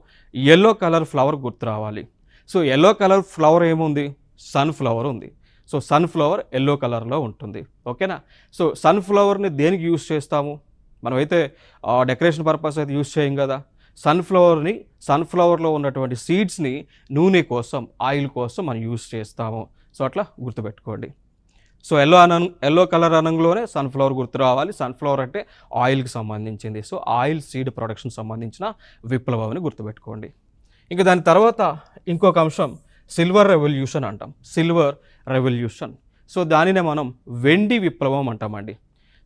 ఎల్లో కలర్ ఫ్లవర్ గుర్తు రావాలి. సో ఎల్లో కలర్ ఫ్లవర్ ఏముంది? సన్ఫ్లవర్ ఉంది. సో సన్ఫ్లవర్ ఎల్లో కలర్లో ఉంటుంది. ఓకేనా. సో సన్ఫ్లవర్ని దేనికి యూస్ చేస్తాము? మనమైతే డెకరేషన్ పర్పస్ అయితే యూస్ చేయం కదా. సన్ఫ్లవర్లో ఉన్నటువంటి సీడ్స్ని నూనె కోసం, ఆయిల్ కోసం మనం యూస్ చేస్తాము. సో అట్లా గుర్తుపెట్టుకోండి. సో ఎల్లో కలర్ అనంలోనే సన్ఫ్లవర్ గుర్తు రావాలి. సన్ఫ్లవర్ అంటే ఆయిల్కి సంబంధించింది. సో ఆయిల్ సీడ్ ప్రొడక్షన్ సంబంధించిన విప్లవం అని గుర్తుపెట్టుకోండి. ఇంకా దాని తర్వాత ఇంకొక అంశం సిల్వర్ రెవల్యూషన్ అంటాం. Silver revolution. సో దానినే మనం వెండి విప్లవం అంటామండి.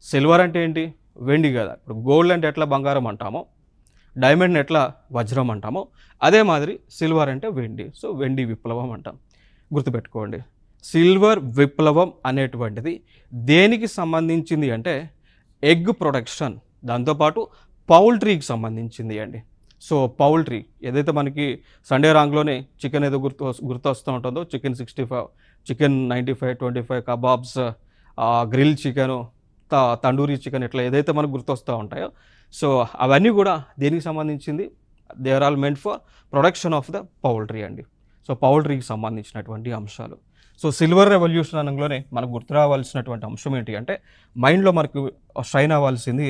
సిల్వర్ అంటే ఏంటి? వెండి కదా. ఇప్పుడు గోల్డ్ అంటే ఎట్లా బంగారం అంటామో, డైమండ్ ఎట్లా వజ్రం అంటామో, అదే మాదిరి సిల్వర్ అంటే వెండి. సో వెండి విప్లవం అంటాం. గుర్తుపెట్టుకోండి. సిల్వర్ విప్లవం అనేటువంటిది దేనికి సంబంధించింది అంటే ఎగ్ ప్రొడక్షన్, దాంతోపాటు పౌల్ట్రీకి సంబంధించింది అండి. సో పౌల్ట్రీ ఏదైతే మనకి సండే రాంగ్లోనే చికెన్ ఏదో గుర్తొస్తూ ఉంటుందో, chicken 65, chicken 95, 25, kebabs, grill chicken, tandoori chicken, ఇట్లా ఏదైతే మనకు గుర్తొస్తూ ఉంటాయో సో అవన్నీ కూడా దేనికి సంబంధించింది? They are all meant for production of the poultry అండి. సో పౌల్ట్రీకి సంబంధించినటువంటి అంశాలు. సో సిల్వర్ రెవల్యూషన్ అనగానే మనకు గుర్తు రావాల్సినటువంటి అంశం ఏంటి అంటే మైండ్లో మనకు స్ట్రైన్ అవ్వాల్సింది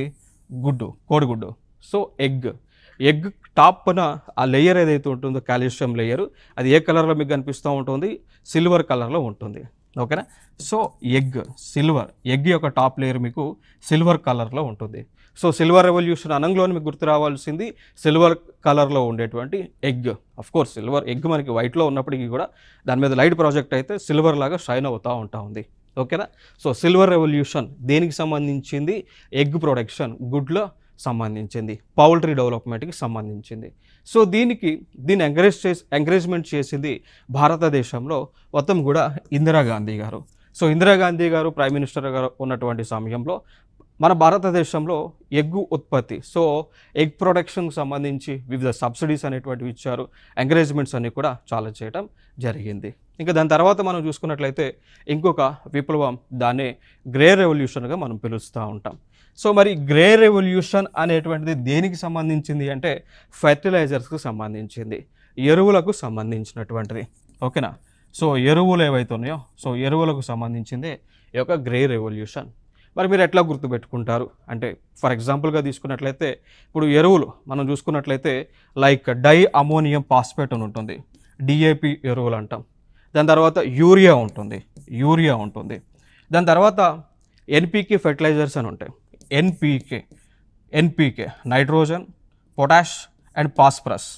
గుడ్డు, కోడిగుడ్డు. సో ఎగ్ టాప్న ఆ లేయర్ ఏదైతే ఉంటుందో కాల్షియం లేయర్, అది ఏ కలర్లో మీకు కనిపిస్తూ ఉంటుంది? సిల్వర్ కలర్లో ఉంటుంది. ఓకేనా? సో ఎగ్ యొక్క టాప్ లేయర్ మీకు సిల్వర్ కలర్లో ఉంటుంది. సో సిల్వర్ రెవల్యూషన్ అనంలోనే మీకు గుర్తు రావాల్సింది సిల్వర్ కలర్లో ఉండేటువంటి ఎగ్. కోర్స్ సిల్వర్ ఎగ్ మనకి వైట్లో ఉన్నప్పటికీ కూడా దాని మీద లైట్ ప్రాజెక్ట్ అయితే సిల్వర్ లాగా షైన్ అవుతూ ఉంది. ఓకేనా? సో సిల్వర్ రెవల్యూషన్ దేనికి సంబంధించింది? ఎగ్ ప్రొడక్షన్, గుడ్లో సంబంధించింది, పౌల్ట్రీ డెవలప్మెంట్కి సంబంధించింది. సో దీన్ని ఎంకరేజ్మెంట్ చేసింది భారతదేశంలో మొత్తం కూడా ఇందిరాగాంధీ గారు. సో ఇందిరాగాంధీ గారు ప్రైమ్ మినిస్టర్ గారు ఉన్నటువంటి సమయంలో మన భారతదేశంలో ఎగ్గు ఉత్పత్తి, సో ఎగ్ ప్రొడక్షన్కి సంబంధించి వివిధ సబ్సిడీస్ అనేటువంటివి ఇచ్చారు, ఎంకరేజ్మెంట్స్ అన్నీ కూడా చాలా చేయటం జరిగింది. ఇంకా దాని తర్వాత మనం చూసుకున్నట్లయితే ఇంకొక విప్లవం, దాన్నే గ్రే రెవల్యూషన్గా మనం పిలుస్తూ ఉంటాం. సో మరి గ్రే రెవల్యూషన్ అనేటువంటిది దేనికి సంబంధించింది అంటే ఫెర్టిలైజర్స్కి సంబంధించింది, ఎరువులకు సంబంధించినటువంటిది. ఓకేనా? సో ఎరువులు ఏవైతే ఉన్నాయో సో ఎరువులకు సంబంధించిందే ఈ యొక్క గ్రే రెవల్యూషన్. మరి మీరు ఎట్లా గుర్తుపెట్టుకుంటారు అంటే ఫర్ ఎగ్జాంపుల్గా తీసుకున్నట్లయితే ఇప్పుడు ఎరువులు మనం చూసుకున్నట్లయితే లైక్ డై అమోనియం ఫాస్ఫేట్ అని ఉంటుంది, డిఏపి ఎరువులు అంటాం. దాని తర్వాత యూరియా ఉంటుంది. దాని తర్వాత ఎన్పికే ఫెర్టిలైజర్స్ అని ఉంటాయి. NPK nitrogen, potash and phosphorus.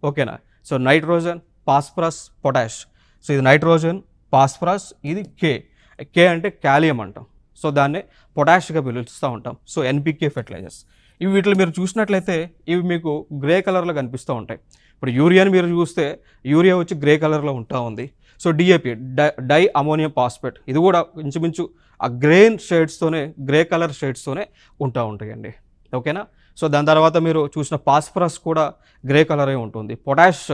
ఓకేనా? So nitrogen, phosphorus, potash. So ఇది నైట్రోజన్, ఫాస్ఫరస్, ఇది కే అంటే కాలియం అంటాం. సో దాన్ని పొటాష్గా పిలుస్తూ ఉంటాం. సో ఎన్పికే ఫెర్టిలైజర్స్ వీటిలో మీరు చూసినట్లయితే ఇవి మీకు గ్రే కలర్లో కనిపిస్తూ ఉంటాయి. ఇప్పుడు యూరియాని మీరు చూస్తే యూరియా వచ్చి గ్రే కలర్లో ఉంటా ఉంది. So DAP diammonium phosphate, ఇది కూడా ఇంచుమించు ఆ గ్రే కలర్ షేడ్స్తోనే ఉంటాయండి. ఓకేనా? సో దాని తర్వాత మీరు చూసిన ఫాస్ఫరస్ కూడా గ్రే కలరే ఉంటుంది. పొటాష్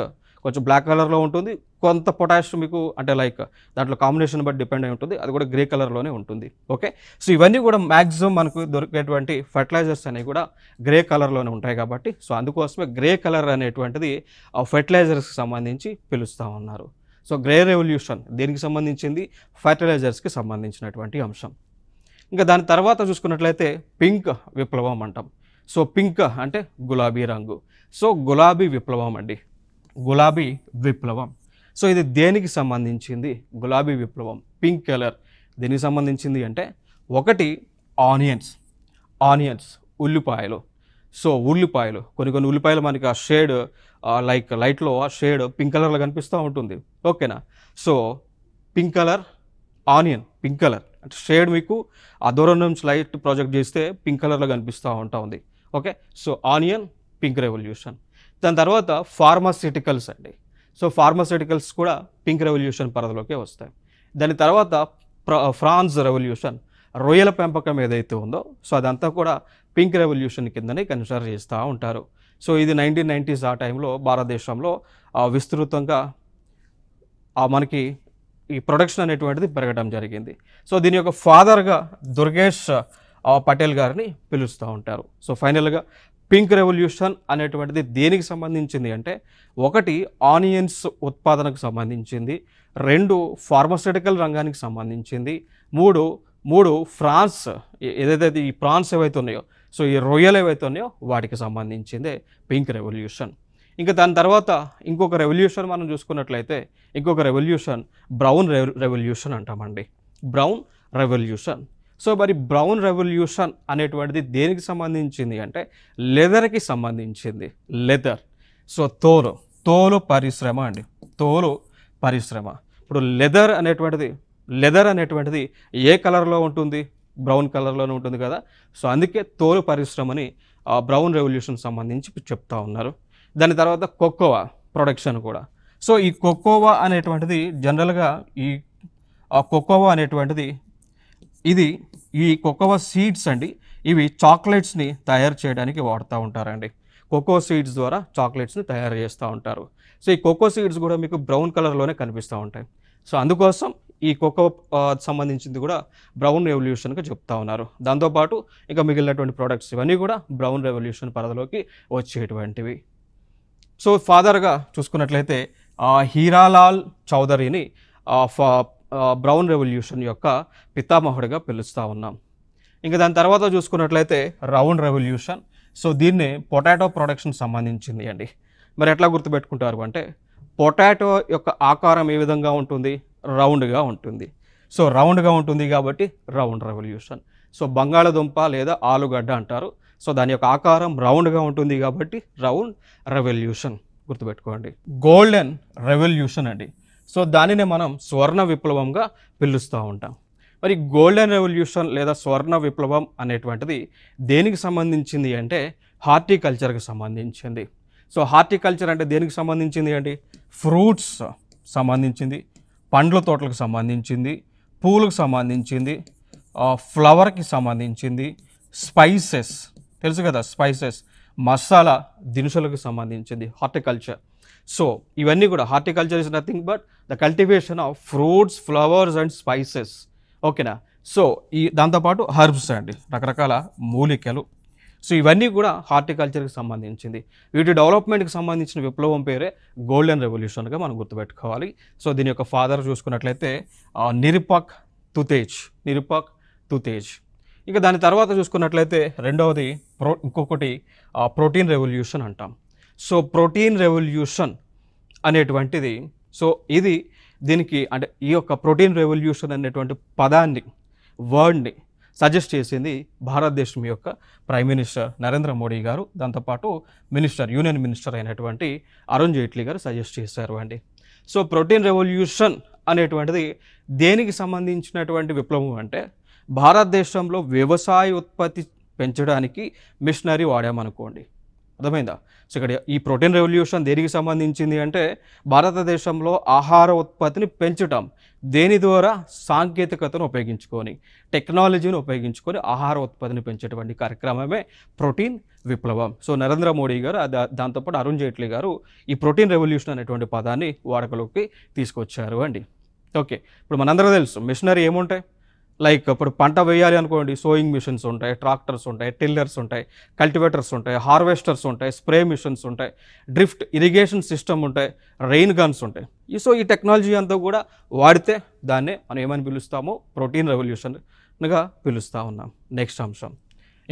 కొంచెం బ్లాక్ కలర్లో ఉంటుంది, కొంత పొటాష్ మీకు అంటే లైక్ దాంట్లో కాంబినేషన్ బట్టి డిపెండ్ అయి ఉంటుంది, అది కూడా గ్రే కలర్లోనే ఉంటుంది. ఓకే? సో ఇవన్నీ కూడా మ్యాక్సిమం మనకు దొరికేటువంటి ఫెర్టిలైజర్స్ అనేవి కూడా గ్రే కలర్లోనే ఉంటాయి కాబట్టి సో అందుకోసమే గ్రే కలర్ అనేటువంటిది ఫెర్టిలైజర్స్కి సంబంధించి పిలుస్తూ ఉన్నారు. సో గ్రే రెవల్యూషన్ దేనికి సంబంధించింది? ఫెర్టిలైజర్స్కి సంబంధించినటువంటి అంశం. ఇంకా దాని తర్వాత చూసుకున్నట్లయితే పింక్ విప్లవం అంటాం. సో పింక్ అంటే గులాబీ రంగు. సో గులాబీ విప్లవం అండి, గులాబీ విప్లవం. సో ఇది దేనికి సంబంధించింది? గులాబీ విప్లవం, పింక్ కలర్ దేనికి సంబంధించింది అంటే ఒకటి ఆనియన్స్ ఉల్లిపాయలు. సో ఉల్లిపాయలు కొన్ని ఉల్లిపాయలు మనకి ఆ షేడ్ లైక్ లైట్లో ఆ షేడ్ పింక్ కలర్లో కనిపిస్తూ ఉంటుంది. ఓకేనా? So pink colour, onion pink colour అంటే షేడ్ మీకు ఆ దూరం నుంచి లైట్ ప్రాజెక్ట్ చేస్తే పింక్ కలర్లో కనిపిస్తూ ఉంది. Okay? So onion pink revolution. దాని తర్వాత ఫార్మాస్యూటికల్స్ అండి. సో ఫార్మాస్యూటికల్స్ కూడా పింక్ రెవల్యూషన్ పరిధిలోకే వస్తాయి. దాని తర్వాత ఫ్రాన్స్ రెవల్యూషన్, రొయ్యల పెంపకం ఏదైతే ఉందో సో అదంతా కూడా పింక్ రెవల్యూషన్ కిందనే కన్సిడర్ చేస్తూ ఉంటారు. సో ఇది 1990s ఆ టైంలో భారతదేశంలో విస్తృతంగా మనకి ఈ ప్రొడక్షన్ అనేటువంటిది పెరగడం జరిగింది. సో దీని యొక్క ఫాదర్గా దుర్గేష్ పటేల్ గారిని పిలుస్తూ ఉంటారు. సో ఫైనల్గా పింక్ రెవల్యూషన్ అనేటువంటిది దేనికి సంబంధించింది అంటే ఒకటి ఆనియన్స్ ఉత్పాదనకు సంబంధించింది, రెండు ఫార్మాస్యూటికల్ రంగానికి సంబంధించింది, మూడు ఫ్రాన్స్ ఏదైతే ఈ ప్రాన్స్ ఏవైతే ఉన్నాయో సో ఈ రొయ్యలు ఏవైతే ఉన్నాయో వాటికి సంబంధించిందే పింక్ రెవల్యూషన్. ఇంకా దాని తర్వాత ఇంకొక రెవల్యూషన్ మనం చూసుకున్నట్లయితే ఇంకొక రెవల్యూషన్ బ్రౌన్ రెవల్యూషన్ అంటామండి, బ్రౌన్ రెవల్యూషన్. సో మరి బ్రౌన్ రెవల్యూషన్ అనేటువంటిది దేనికి సంబంధించింది అంటే లెదర్కి సంబంధించింది, లెదర్. సో తోలు పరిశ్రమ అండి, తోలు పరిశ్రమ. ఇప్పుడు లెదర్ అనేటువంటిది ఏ కలర్లో ఉంటుంది? బ్రౌన్ కలర్లోనే ఉంటుంది కదా. సో అందుకే తోలు పరిశ్రమని బ్రౌన్ రెవల్యూషన్ సంబంధించి చెప్తా ఉన్నారు. దాని తర్వాత కోకోవా ప్రొడక్షన్ కూడా. సో ఈ కోకోవా అనేటువంటిది జనరల్గా కోకోవా అనేటువంటిది ఈ కోకోవా సీడ్స్ అండి, ఇవి చాక్లెట్స్ని తయారు చేయడానికి వాడుతూ ఉంటారండి. కోకో సీడ్స్ ద్వారా చాక్లెట్స్ని తయారు చేస్తూ ఉంటారు. సో ఈ కోకో సీడ్స్ కూడా మీకు బ్రౌన్ కలర్లోనే కనిపిస్తూ ఉంటాయి. సో అందుకోసం ఈ కోకో సంబంధించింది కూడా బ్రౌన్ రెవల్యూషన్గా చెప్తా ఉన్నారు. దాంతోపాటు ఇంకా మిగిలినటువంటి ప్రోడక్ట్స్ ఇవన్నీ కూడా బ్రౌన్ రెవల్యూషన్ పరిధిలోకి వచ్చేటువంటివి. సో ఫాదర్గా చూసుకున్నట్లయితే హీరాలాల్ చౌదరిని బ్రౌన్ రెవల్యూషన్ యొక్క పితామహుడిగా పిలుస్తూ ఉన్నాం. ఇంకా దాని తర్వాత చూసుకున్నట్లయితే రౌండ్ రెవల్యూషన్. సో దీన్ని పొటాటో ప్రొడక్షన్ సంబంధించింది అండి. మరి ఎట్లా గుర్తుపెట్టుకుంటారు అంటే పొటాటో యొక్క ఆకారం ఏ విధంగా ఉంటుంది, రౌండ్గా ఉంటుంది. సో రౌండ్గా ఉంటుంది కాబట్టి రౌండ్ రెవల్యూషన్. సో బంగాళదుంప లేదా ఆలుగడ్డ అంటారు. సో దాని యొక్క ఆకారం రౌండ్గా ఉంటుంది కాబట్టి రౌండ్ రెవల్యూషన్ గుర్తుపెట్టుకోండి. గోల్డెన్ రెవల్యూషన్ అండి. సో దానిని మనం స్వర్ణ విప్లవంగా పిలుస్తూ ఉంటాం. మరి గోల్డెన్ రెవల్యూషన్ లేదా స్వర్ణ విప్లవం అనేటువంటిది దేనికి సంబంధించింది అంటే హార్టికల్చర్కి సంబంధించింది. సో హార్టికల్చర్ అంటే దేనికి సంబంధించింది అంటే ఫ్రూట్స్ సంబంధించింది, పండ్ల తోటలకు సంబంధించింది, పూలకు సంబంధించింది, ఫ్లవర్కి సంబంధించింది, స్పైసెస్ తెలుసు కదా, స్పైసెస్ మసాలా దినుసులకు సంబంధించింది హార్టికల్చర్. సో ఇవన్నీ కూడా horticulture is nothing but the cultivation of fruits, flowers and spices. ఓకేనా. సో దాంతోపాటు హర్బ్స్ అండి, రకరకాల మూలికలు. సో ఇవన్నీ కూడా హార్టికల్చర్కి సంబంధించింది. వీటి డెవలప్మెంట్కి సంబంధించిన విప్లవం పేరే గోల్డెన్ రెవల్యూషన్గా మనం గుర్తుపెట్టుకోవాలి. సో దీని యొక్క ఫాదర్ చూసుకున్నట్లయితే నిరుపక్ తుతేజ్. ఇంకా దాని తర్వాత చూసుకున్నట్లయితే రెండవది ఇంకొకటి ప్రోటీన్ రెవల్యూషన్ అంటాం. సో ప్రోటీన్ రెవల్యూషన్ అనేటువంటిది సో ఇది దీనికి అంటే ఈ యొక్క ప్రోటీన్ రెవల్యూషన్ అనేటువంటి పదాన్ని వర్డ్ని సజెస్ట్ చేసింది భారతదేశం యొక్క ప్రైమ్ మినిస్టర్ నరేంద్ర మోడీ గారు. దాంతోపాటు యూనియన్ మినిస్టర్ అయినటువంటి అరుణ్ జైట్లీ గారు సజెస్ట్ చేశారు అండి. సో ప్రోటీన్ రెవల్యూషన్ అనేటువంటిది దేనికి సంబంధించినటువంటి విప్లవం అంటే భారతదేశంలో వ్యవసాయ ఉత్పత్తి పెంచడానికి మిషనరీ వాడామనుకోండి, అర్థమైందా. సో ఇక్కడ ఈ ప్రోటీన్ రెవల్యూషన్ దేనికి సంబంధించింది అంటే భారతదేశంలో ఆహార ఉత్పత్తిని పెంచటం, దేని ద్వారా సాంకేతికతను ఉపయోగించుకొని టెక్నాలజీని ఉపయోగించుకొని ఆహార ఉత్పత్తిని పెంచేటువంటి కార్యక్రమమే ప్రోటీన్ విప్లవం. సో నరేంద్ర మోడీ గారు దాంతోపాటు అరుణ్ జైట్లీ గారు ఈ ప్రోటీన్ రెవల్యూషన్ అనేటువంటి పదాన్ని వాడుకలోకి తీసుకొచ్చారు అండి. ఓకే, ఇప్పుడు మనందరూ తెలుసు మిషనరీ ఏముంటాయి, లైక్ ఇప్పుడు పంట వేయాలి అనుకోండి, సోయింగ్ మిషన్స్ ఉంటాయి, ట్రాక్టర్స్ ఉంటాయి, టిల్లర్స్ ఉంటాయి, కల్టివేటర్స్ ఉంటాయి, హార్వెస్టర్స్ ఉంటాయి, స్ప్రే మిషన్స్ ఉంటాయి, డ్రిఫ్ట్ ఇరిగేషన్ సిస్టమ్ ఉంటాయి, రెయిన్ గన్స్ ఉంటాయి. సో ఈ టెక్నాలజీ అంతా కూడా వాడితే దాన్నే మనం ఏమని పిలుస్తామో ప్రోటీన్ రెవల్యూషన్గా పిలుస్తూ ఉన్నాం. నెక్స్ట్ అంశం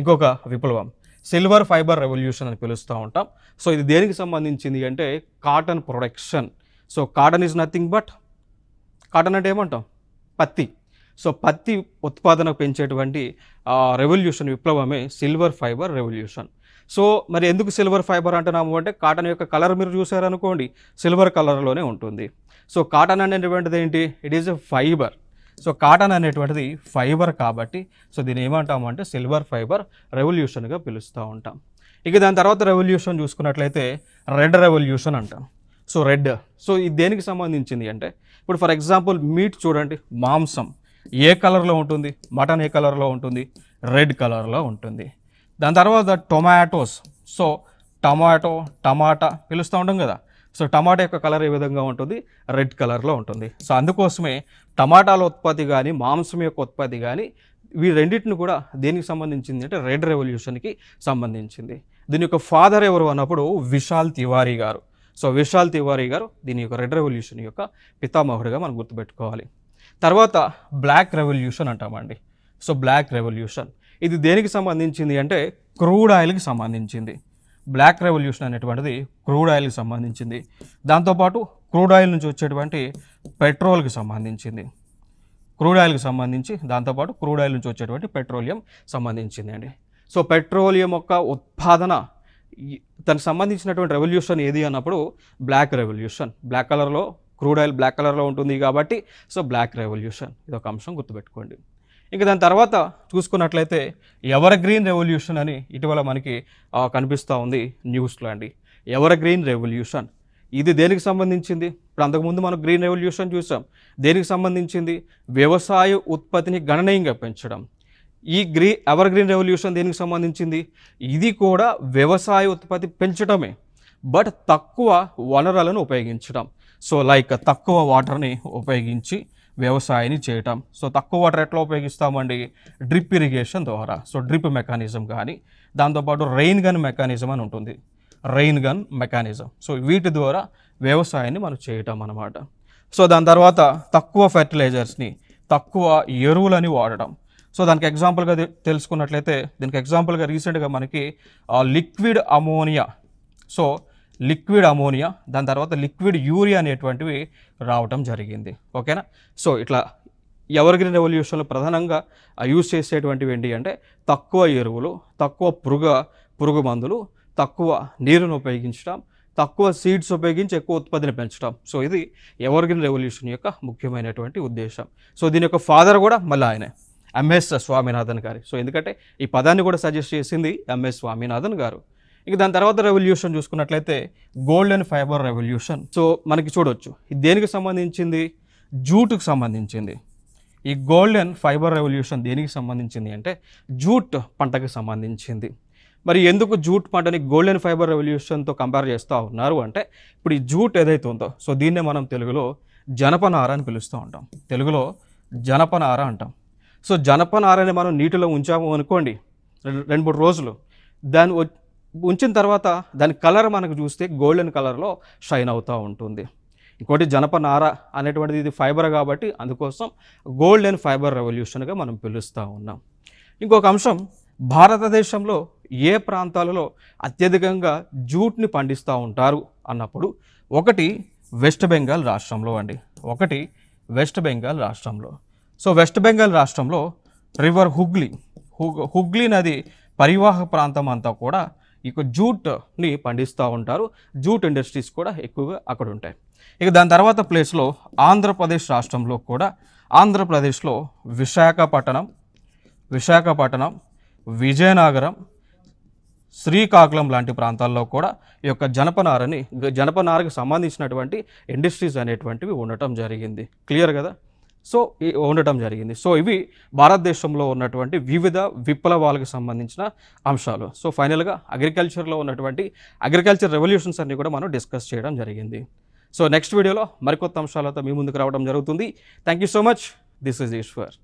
ఇంకొక విప్లవం సిల్వర్ ఫైబర్ రెవల్యూషన్ అని పిలుస్తూ ఉంటాం. సో ఇది దేనికి సంబంధించింది అంటే cotton production. So cotton is nothing but cotton అంటే ఏమంటాం, పత్తి. సో పత్తి ఉత్పాదన పెంచేటువంటి రెవల్యూషన్ విప్లవమే సిల్వర్ ఫైబర్ రెవల్యూషన్. సో మరి ఎందుకు సిల్వర్ ఫైబర్ అంటున్నాము అంటే కాటన్ యొక్క కలర్ మీరు చూసారనుకోండి సిల్వర్ కలర్లోనే ఉంటుంది. సో కాటన్ అనేటువంటిది ఏంటి, it is a fibre. So cotton అనేటువంటిది ఫైబర్ కాబట్టి సో దీన్ని ఏమంటాము అంటే సిల్వర్ ఫైబర్ రెవల్యూషన్గా పిలుస్తూ ఉంటాం. ఇక దాని తర్వాత రెవల్యూషన్ చూసుకున్నట్లయితే రెడ్ రెవల్యూషన్ అంటాం. సో రెడ్, సో ఇది దేనికి సంబంధించింది అంటే ఇప్పుడు ఫర్ ఎగ్జాంపుల్ మీట్ చూడండి, మాంసం ఏ కలర్లో ఉంటుంది, మటన్ ఏ కలర్లో ఉంటుంది, రెడ్ కలర్లో ఉంటుంది. దాని తర్వాత టొమాటోస్. సో టమాటా పిలుస్తూ ఉంటాం కదా. సో టమాటా యొక్క కలర్ ఏ విధంగా ఉంటుంది, రెడ్ కలర్లో ఉంటుంది. సో అందుకోసమే టమాటాల ఉత్పత్తి కానీ మాంసం యొక్క ఉత్పత్తి కానీ వీ రెండింటిని కూడా దేనికి సంబంధించింది అంటే రెడ్ రెవల్యూషన్కి సంబంధించింది. దీని యొక్క ఫాదర్ ఎవరు అన్నప్పుడు విశాల్ తివారీ గారు. సో విశాల్ తివారీ గారు దీని యొక్క రెడ్ రెవల్యూషన్ యొక్క పితామహుడిగా మనం గుర్తుపెట్టుకోవాలి. తర్వాత బ్లాక్ రెవల్యూషన్ అంటామండి. సో బ్లాక్ రెవల్యూషన్ ఇది దేనికి సంబంధించింది అంటే క్రూడ్ ఆయిల్కి సంబంధించింది. బ్లాక్ రెవల్యూషన్ అనేటువంటిది క్రూడ్ ఆయిల్కి సంబంధించింది. దాంతోపాటు క్రూడ్ ఆయిల్ నుంచి వచ్చేటువంటి పెట్రోల్కి సంబంధించింది. క్రూడ్ ఆయిల్కి సంబంధించి దాంతోపాటు క్రూడ్ ఆయిల్ నుంచి వచ్చేటువంటి పెట్రోలియం సంబంధించింది అండి. సో పెట్రోలియం యొక్క ఉత్పాదన దానికి సంబంధించినటువంటి రెవల్యూషన్ ఏది అన్నప్పుడు బ్లాక్ రెవల్యూషన్. బ్లాక్ కలర్లో క్రూడ్ ఆయిల్ బ్లాక్ కలర్లో ఉంటుంది కాబట్టి సో బ్లాక్ రెవల్యూషన్, ఇది ఒక అంశం గుర్తుపెట్టుకోండి. ఇంకా దాని తర్వాత చూసుకున్నట్లయితే ఎవర్ గ్రీన్ రెవల్యూషన్ అని ఇటీవల మనకి కనిపిస్తూ ఉంది న్యూస్లో అండి. ఎవర్ గ్రీన్ రెవల్యూషన్ ఇది దేనికి సంబంధించింది, ఇప్పుడు అంతకుముందు మనం గ్రీన్ రెవల్యూషన్ చూసాం, దేనికి సంబంధించింది వ్యవసాయ ఉత్పత్తిని గణనీయంగా పెంచడం. ఈ ఎవర్ గ్రీన్ రెవల్యూషన్ దేనికి సంబంధించింది, ఇది కూడా వ్యవసాయ ఉత్పత్తి పెంచడమే బట్ తక్కువ వనరులను ఉపయోగించడం. సో లైక్ తక్కువ వాటర్ని ఉపయోగించి వ్యవసాయాన్ని చేయటం. సో తక్కువ వాటర్ ఎట్లా ఉపయోగిస్తామండి, డ్రిప్ ఇరిగేషన్ ద్వారా. సో డ్రిప్ మెకానిజం కానీ దాంతోపాటు రెయిన్ గన్ మెకానిజం అని ఉంటుంది. Rain gun mechanism. సో వీటి ద్వారా వ్యవసాయాన్ని మనం చేయటం అన్నమాట. సో దాని తర్వాత తక్కువ ఫెర్టిలైజర్స్ని, తక్కువ ఎరువులని వాడడం. సో దానికి ఎగ్జాంపుల్గా తెలుసుకున్నట్లయితే, దీనికి ఎగ్జాంపుల్గా రీసెంట్గా మనకి liquid ammonia, so liquid ammonia, దాని తర్వాత లిక్విడ్ యూరియా అనేటువంటివి రావటం జరిగింది. ఓకేనా. సో ఇట్లా ఎవర్గ్రీన్ రెవల్యూషన్లో ప్రధానంగా యూజ్ చేసేటువంటివి ఏంటి అంటే తక్కువ ఎరువులు, తక్కువ పురుగు మందులు, తక్కువ నీరును ఉపయోగించడం, తక్కువ సీడ్స్ ఉపయోగించి ఎక్కువ ఉత్పత్తిని పెంచడం. సో ఇది ఎవర్గ్రీన్ రెవల్యూషన్ యొక్క ముఖ్యమైనటువంటి ఉద్దేశం. సో దీని యొక్క ఫాదర్ కూడా మళ్ళీ ఆయనే, ఎంఎస్ స్వామినాథన్ గారు. సో ఎందుకంటే ఈ పదాన్ని కూడా సజెస్ట్ చేసింది ఎంఎస్ స్వామినాథన్ గారు. ఇక దాని తర్వాత రెవల్యూషన్ చూసుకున్నట్లయితే గోల్డెన్ ఫైబర్ రెవల్యూషన్. సో మనకి చూడొచ్చు ఇది దేనికి సంబంధించింది, జూట్కి సంబంధించింది. ఈ గోల్డెన్ ఫైబర్ రెవల్యూషన్ దేనికి సంబంధించింది అంటే జూట్ పంటకి సంబంధించింది. మరి ఎందుకు జూట్ పంటని గోల్డెన్ ఫైబర్ రెవల్యూషన్తో కంపేర్ చేస్తూ ఉన్నారు అంటే, ఇప్పుడు ఈ జూట్ ఏదైతే ఉందో, సో దీన్నే మనం తెలుగులో జనపనార అని పిలుస్తూ ఉంటాం. తెలుగులో జనపనార అంటాం. సో జనపనారని మనం నీటిలో ఉంచాము అనుకోండి 2-3 రోజులు, దాన్ని ఉంచిన తర్వాత దాని కలర్ మనకు చూస్తే గోల్డెన్ కలర్లో షైన్ అవుతూ ఉంటుంది. ఇంకోటి జనపనార అనేటువంటిది ఇది ఫైబర్ కాబట్టి అందుకోసం గోల్డెన్ ఫైబర్ రెవల్యూషన్గా మనం పిలుస్తూ ఉన్నాం. ఇంకొక అంశం, భారతదేశంలో ఏ ప్రాంతాలలో అత్యధికంగా జూట్ని పండిస్తూ ఉంటారు అన్నప్పుడు, ఒకటి వెస్ట్ బెంగాల్ రాష్ట్రంలో అండి, ఒకటి వెస్ట్ బెంగాల్ రాష్ట్రంలో. సో వెస్ట్ బెంగాల్ రాష్ట్రంలో రివర్ హుగ్లీ నది పరివాహక ప్రాంతం అంతా కూడా ఇక జూట్ని పండిస్తూ ఉంటారు. జూట్ ఇండస్ట్రీస్ కూడా ఎక్కువగా అక్కడ ఉంటాయి. ఇక దాని తర్వాత ప్లేస్లో ఆంధ్రప్రదేశ్ రాష్ట్రంలో కూడా, ఆంధ్రప్రదేశ్లో విశాఖపట్నం, విజయనగరం, శ్రీకాకుళం లాంటి ప్రాంతాల్లో కూడా ఈ యొక్క జనపనారకు సంబంధించినటువంటి ఇండస్ట్రీస్ అనేటువంటివి ఉండటం జరిగింది. క్లియర్ కదా. సో ఉండటం జరిగింది. సో ఇవి భారతదేశంలో ఉన్నటువంటి వివిధ విప్లవాలకు సంబంధించిన అంశాలు. సో ఫైనల్గా అగ్రికల్చర్లో ఉన్నటువంటి అగ్రికల్చర్ రెవల్యూషన్స్ అన్ని కూడా మనం డిస్కస్ చేయడం జరిగింది. సో నెక్స్ట్ వీడియోలో మరికొత్త అంశాలతో మీ ముందుకు రావడం జరుగుతుంది. Thank you so much. This is Eshwar.